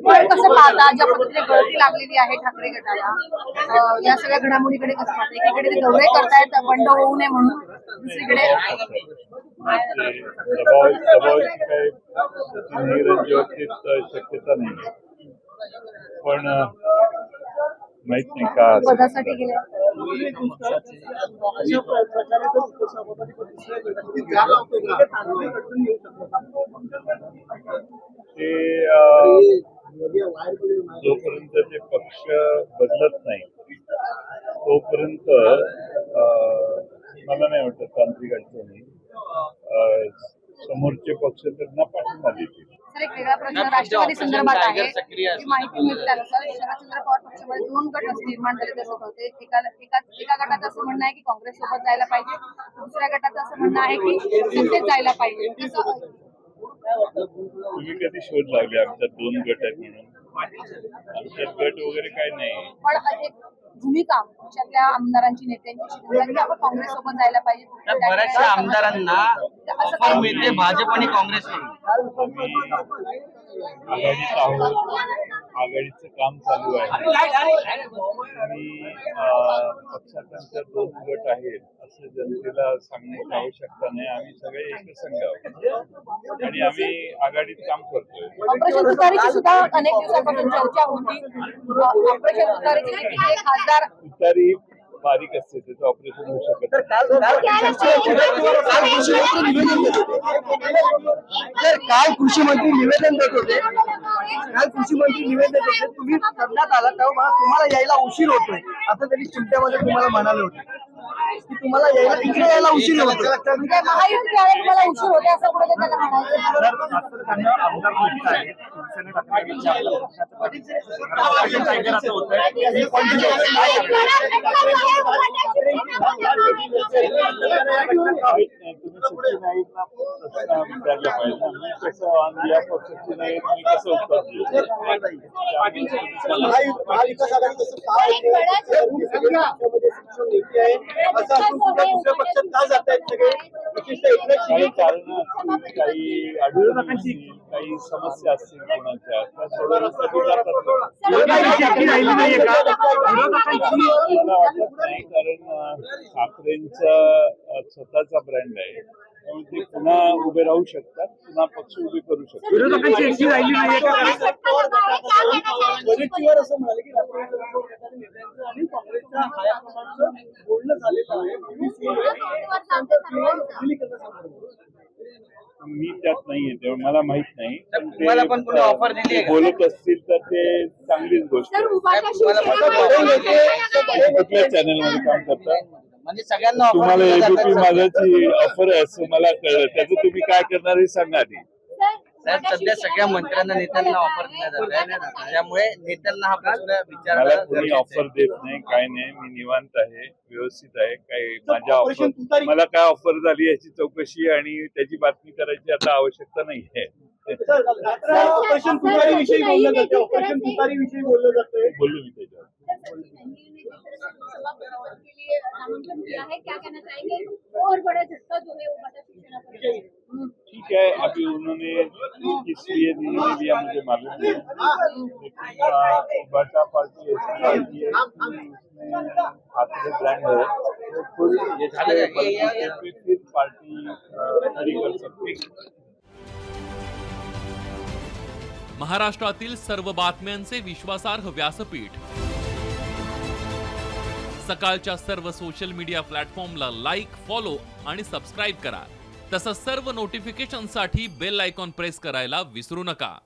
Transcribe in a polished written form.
पण कसं पाहता, ज्या पद्धतीने गळती लागलेली आहे ठाकरे गटाला, या सगळ्या घडामोडीकडे कसं पाहता? एकीकडे ते दौरे करतायत बंड होऊ नये म्हणून, दुसरीकडे शक्यता नाही, पण माहित नाही का पदासाठी गेले जोपर्यंत ते पक्ष बदलत नाही तोपर्यंत मला नाही वाटत तांत्रिक अडचणी समोरचे पक्ष त्यांना पाठिंबा देतील. एक वेगळा प्रश्न राष्ट्रवादी संदर्भात आहे. माहिती मिळते त्यानुसार शरदचंद्र पवार पक्षामध्ये 2 गट निर्माण झाले असं होते. एका गटाचं असं म्हणणं आहे की काँग्रेस सोबत जायला पाहिजे, दुसऱ्या गटाचं असं म्हणणं आहे की सत्तेत जायला पाहिजे. तुम्ही कधी शोध लागले आमच्यात 2 गट आहेत म्हणून? आमच्यात गट वगैरे काय नाही. पण एक भूमिका पक्षातल्या आमदारांची नेत्यांची आपण काँग्रेस सोबत जायला पाहिजे. बऱ्याचशा आमदारांना ऑफर मिळते भाजप आणि काँग्रेसकडून. आघाडीत आहोत, आघाडीचं काम चालू आहे आणि पक्षांच्या 2 गट आहेत असं जनतेला सांगण्याची आवश्यकता नाही. आम्ही सगळे एकसंघ आहोत आणि आम्ही आघाडीत काम करतोय. ऑपरेशन तुतारीची सुद्धा अनेक दिवसांपासून चर्चा होती. ऑपरेशन तुतारीची खासदार तुतारी बारीक असते, त्याचं ऑपरेशन होऊ शकत तर काल कृषी मंत्री निवेदन देत होते, तुम्ही करण्यात आला तेव्हा तुम्हाला यायला उशीर होतोय असं त्यांनी चिंतेमध्ये तुम्हाला म्हणाले होते की तुम्हाला तिकडे यायला उशीर होतो. महायुती तुम्हाला उशीर होते असं कुठे त्यांना म्हणायचं. काही अडचणी काही समस्या असतील कोणाच्या त्या सोडवण्यासाठी जातात. मला वाटत नाही, कारण ठाकरेंचा स्वतःचा ब्रँड आहे, ते पुन्हा उभे राहू शकतात, पुन्हा पक्ष उभे करू शकतात. वरिष्ठीवर असं म्हणाले की राष्ट्रवादी नेत्यांचं आणि काँग्रेसच्या हायकमांडचं बोलणं झालेलं आहे. मी त्यात नाहीये तेव्हा मला माहित नाही. तुम्हाला पण कोणी ऑफर दिली आहे? बोलत असतील तर ते चांगलीच गोष्ट आहे. कुठल्या चॅनल मध्ये काम करतात? म्हणजे सगळ्यांना तुम्हाला एबीपी माझ्याची ऑफर आहे असं मला कळलं, त्याचं तुम्ही काय करणार हे सांगा आधी. सध्या सगळ्या मंत्र्यांना नेत्यांना ऑफर दिल्या जात आहे, त्यामुळे नेत्यांना हा प्रश्न मला विचारायला कोणी ऑफर देत नाही, काय नाही. मी निवांत आहे, व्यवस्थित आहे. काही माझ्या ऑफर मला काय ऑफर झाली याची चौकशी आणि त्याची बातमी करायची आता आवश्यकता नाहीये. ऑपरेशन तुतारी विषयी बोललं जातं, ऑपरेशन तुतारी विषयी बोललं जातंय. बोलू मी त्याच्यावर. ठीक है, अभी उन्होंने किस लिए नहीं दिया मुझे मालूम नहीं, लेकिन भाजपा पार्टी ऐसी पार्टी है उसमें आपके ब्रांड है, तो खुद फिर पार्टी खड़ी कर सकते हैं. महाराष्ट्रातील सर्व बातम्यांचे विश्वासार्ह व्यासपीठ, सकाळच्या सर्व सोशल मीडिया प्लॅटफॉर्मला लाईक, फॉलो आणि सबस्क्राईब करा. तसंच सर्व नोटिफिकेशनसाठी बेल आयकॉन प्रेस करायला विसरू नका.